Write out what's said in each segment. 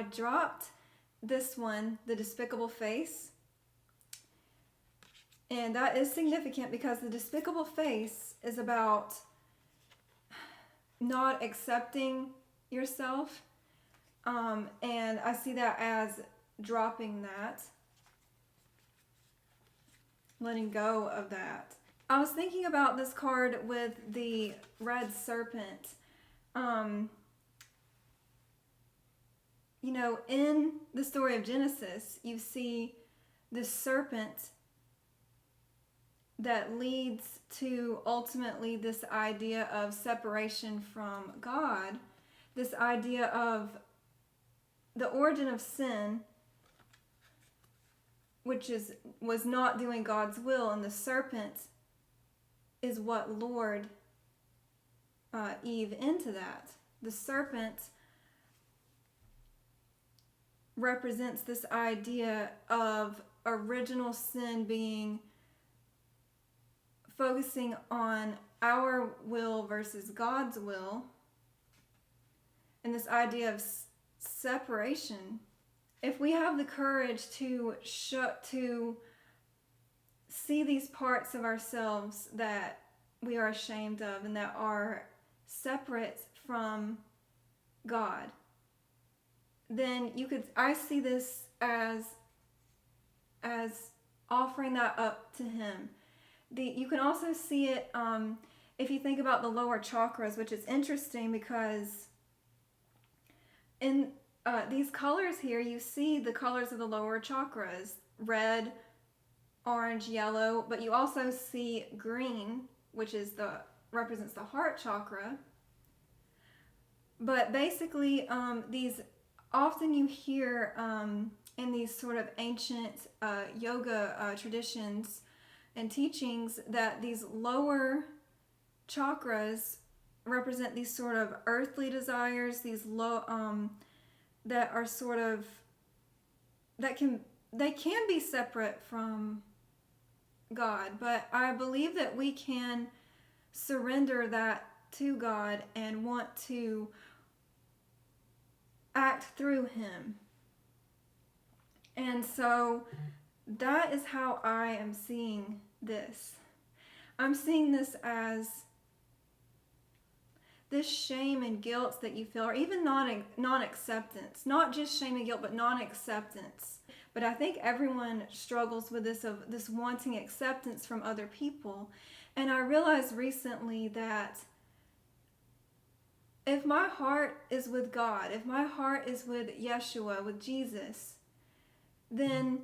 I dropped this one, the despicable face. And that is significant because the despicable face is about not accepting yourself. And I see that as dropping that, letting go of that. I was thinking about this card with the red serpent. You know, in the story of Genesis, you see this serpent that leads to ultimately this idea of separation from God, this idea of the origin of sin, which was not doing God's will, and the serpent is what lured Eve into that. The serpent represents this idea of original sin being focusing on our will versus God's will, and this idea of separation. If we have the courage to see these parts of ourselves that we are ashamed of and that are separate from God, then I see this as offering that up to Him. You can also see it if you think about the lower chakras, which is interesting because in these colors here, you see the colors of the lower chakras: red, orange, yellow, but you also see green, which represents the heart chakra. But basically, these often you hear in these sort of ancient yoga traditions and teachings that these lower chakras represent these sort of earthly desires, these low that are sort of they can be separate from God, but I believe that we can surrender that to God and want to act through Him. And so that is how I am seeing this. I'm seeing this as this shame and guilt that you feel, or even non-acceptance. Not just shame and guilt, but non-acceptance. But I think everyone struggles with this wanting acceptance from other people. And I realized recently that if my heart is with God, if my heart is with Yeshua, with Jesus, then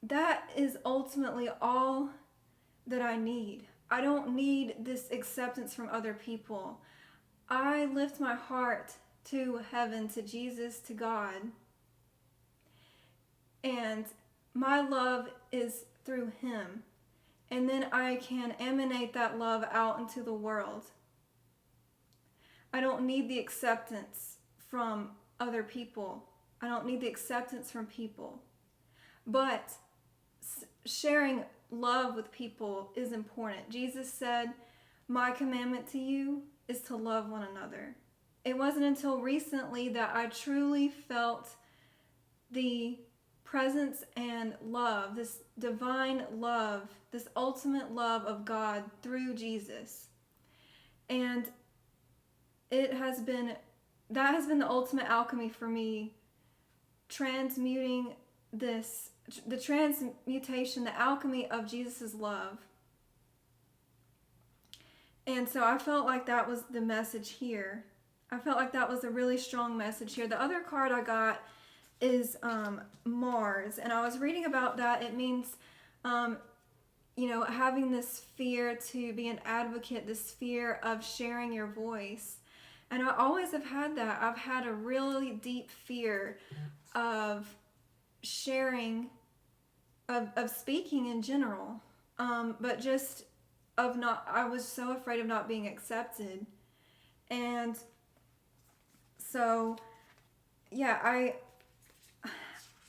that is ultimately all that I need. I don't need this acceptance from other people. I lift my heart to heaven, to Jesus, to God. And my love is through Him. And then I can emanate that love out into the world. I don't need the acceptance from other people. I don't need the acceptance from people. But sharing love with people is important. Jesus said, "My commandment to you is to love one another." It wasn't until recently that I truly felt the presence and love, this divine love, this ultimate love of God through Jesus. And that has been the ultimate alchemy for me, transmuting the transmutation, the alchemy of Jesus' love. And so I felt like that was the message here. I felt like that was a really strong message here. The other card I got is Mars, and I was reading about that. It means having this fear to be an advocate, this fear of sharing your voice. And I always have had that. I've had a really deep fear of sharing, of speaking in general, but just I was so afraid of not being accepted. And so yeah,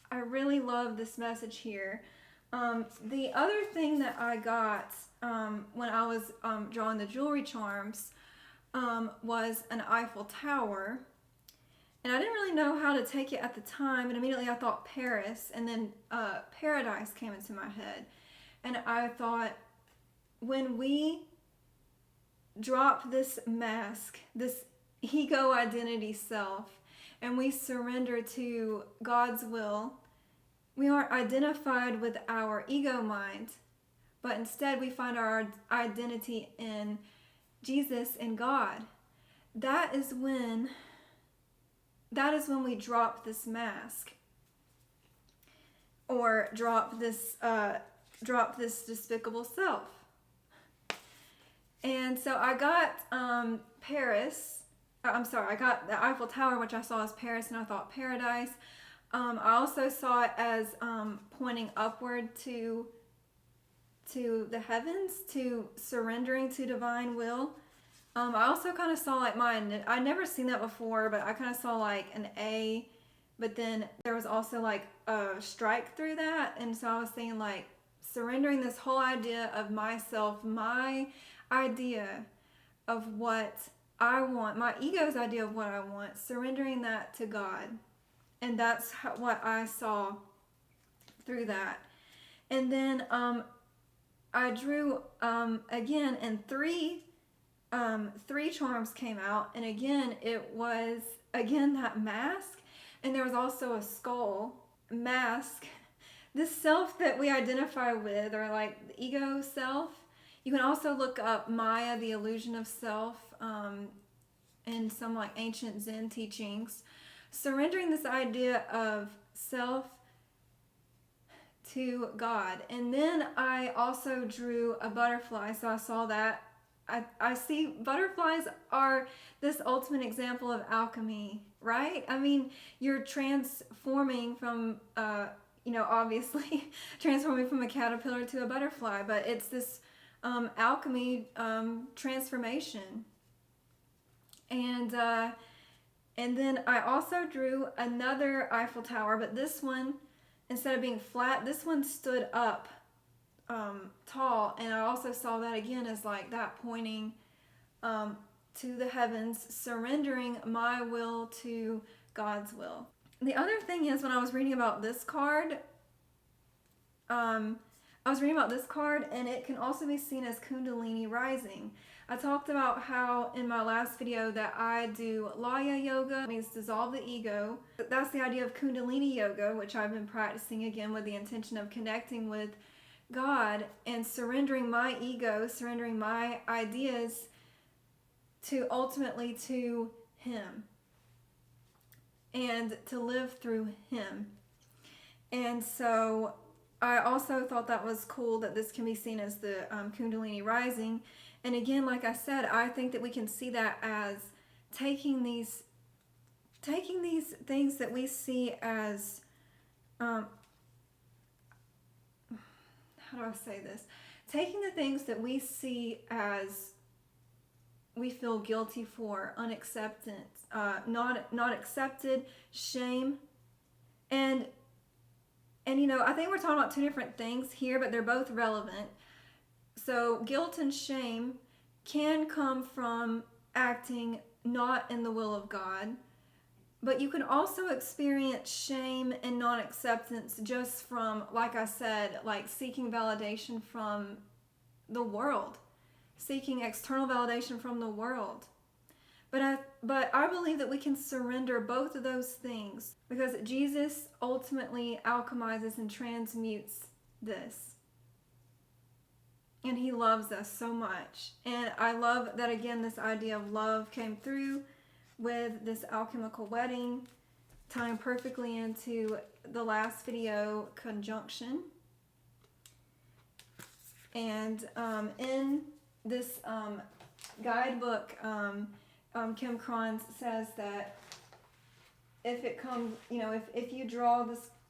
I really love this message here. The other thing that I got when I was drawing the jewelry charms was an Eiffel Tower. And I didn't really know how to take it at the time, and immediately I thought Paris, and then paradise came into my head. And I thought, when we drop this mask, this ego identity self, and we surrender to God's will, we aren't identified with our ego mind, but instead we find our identity in Jesus and God. That is when we drop this mask, or drop this despicable self. And so I got Paris. I got the Eiffel Tower, which I saw as Paris, and I thought paradise. I also saw it as pointing upward to the heavens, to surrendering to divine will. I also kind of saw like I'd never seen that before, but I kind of saw like an A, but then there was also like a strike through that. And so I was thinking like surrendering this whole idea of myself, my idea of what I want, my ego's idea of what I want, surrendering that to God. And that's what I saw through that. And then I drew again, and three charms came out, and again it was that mask, and there was also a skull mask. This self that we identify with, or like the ego self. You can also look up Maya, the illusion of self, in some like ancient Zen teachings. Surrendering this idea of self to God. And then I also drew a butterfly, so I saw that. I see butterflies are this ultimate example of alchemy, right? I mean, you're transforming from, obviously transforming from a caterpillar to a butterfly, but it's this alchemy transformation. And then I also drew another Eiffel Tower, but this one, instead of being flat, this one stood up tall, and I also saw that again as like that pointing to the heavens, surrendering my will to God's will. The other thing is, when I was reading about this card, and it can also be seen as Kundalini rising. I talked about how in my last video that I do Laya yoga, means dissolve the ego. That's the idea of Kundalini yoga, which I've been practicing again with the intention of connecting with God and surrendering my ego, surrendering my ideas to ultimately to Him and to live through Him. And so I also thought that was cool that this can be seen as the Kundalini rising. And again, like I said, I think that we can see that as taking these things that we see as, how do I say this? Taking the things that we see as we feel guilty for, unacceptance, not accepted, shame, and I think we're talking about two different things here, but they're both relevant. So guilt and shame can come from acting not in the will of God, but you can also experience shame and non-acceptance just from, like I said, like seeking validation from the world, seeking external validation from the world. But I believe that we can surrender both of those things because Jesus ultimately alchemizes and transmutes this. And He loves us so much. And I love that, again, this idea of love came through with this alchemical wedding, tying perfectly into the last video, conjunction. And in this guidebook, Kim Kronz says that if it comes, if you draw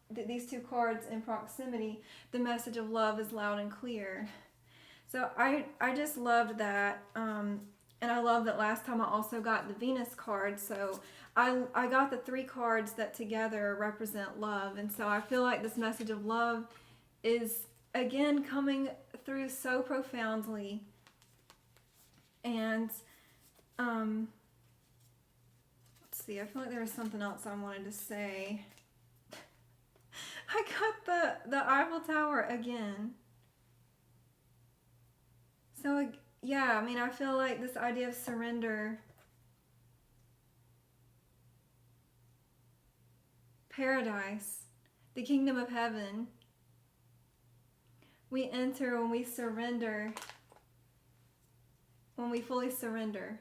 these two cards in proximity, the message of love is loud and clear. So I just loved that, and I love that last time I also got the Venus card. So I got the three cards that together represent love, and so I feel like this message of love is again coming through so profoundly. And let's see. I feel like there was something else I wanted to say. I got the Eiffel Tower again. So, yeah, I mean, I feel like this idea of surrender, paradise, the kingdom of heaven, we enter when we surrender, when we fully surrender.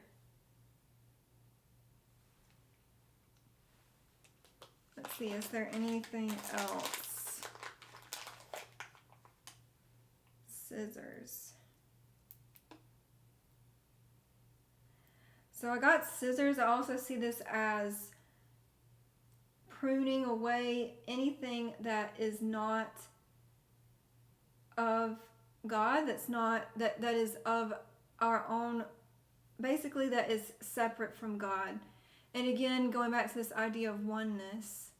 Let's see, is there anything else? Scissors. So I got scissors. I also see this as pruning away anything that is not of God, that is of our own, basically that is separate from God. And again, going back to this idea of oneness.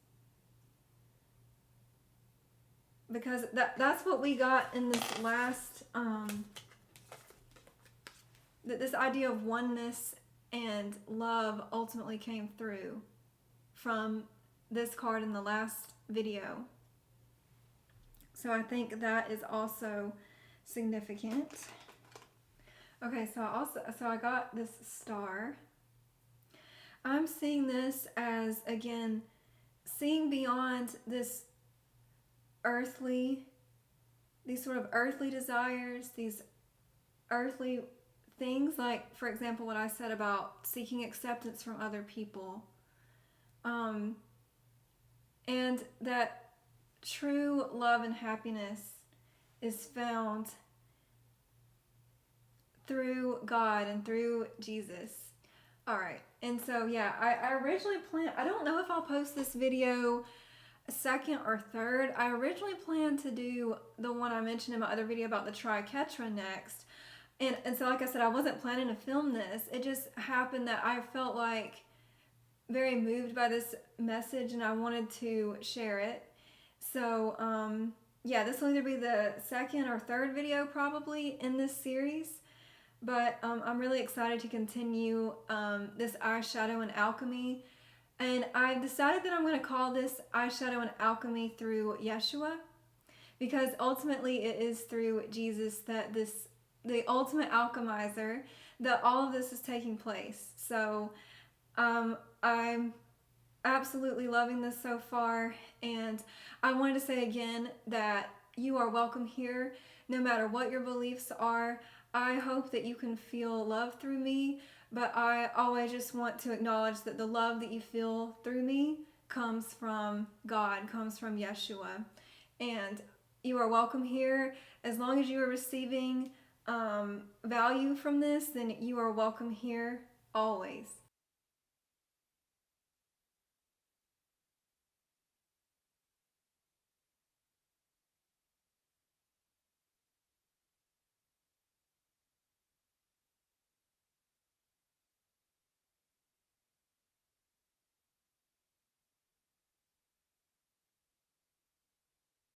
Because that's what we got in this last, that this idea of oneness and love ultimately came through from this card in the last video. So I think that is also significant. Okay, so I got this star. I'm seeing this as, again, seeing beyond this these sort of earthly desires, these earthly things, like, for example, what I said about seeking acceptance from other people. And that true love and happiness is found through God and through Jesus. All right. And so, yeah, I originally planned, I don't know if I'll post this video second or third. I originally planned to do the one I mentioned in my other video about the triquetra next. And so, like I said, I wasn't planning to film this. It just happened that I felt like very moved by this message and I wanted to share it. So, yeah, this will either be the second or third video probably in this series. But I'm really excited to continue this eyeshadow and alchemy. And I've decided that I'm going to call this eyeshadow and alchemy through Yeshua, because ultimately it is through Jesus that the ultimate alchemizer, that all of this is taking place. So I'm absolutely loving this so far, and I wanted to say again that you are welcome here no matter what your beliefs are. I hope that you can feel love through me, but I always just want to acknowledge that the love that you feel through me comes from God, comes from Yeshua. And you are welcome here. As long as you are receiving value from this, then you are welcome here always.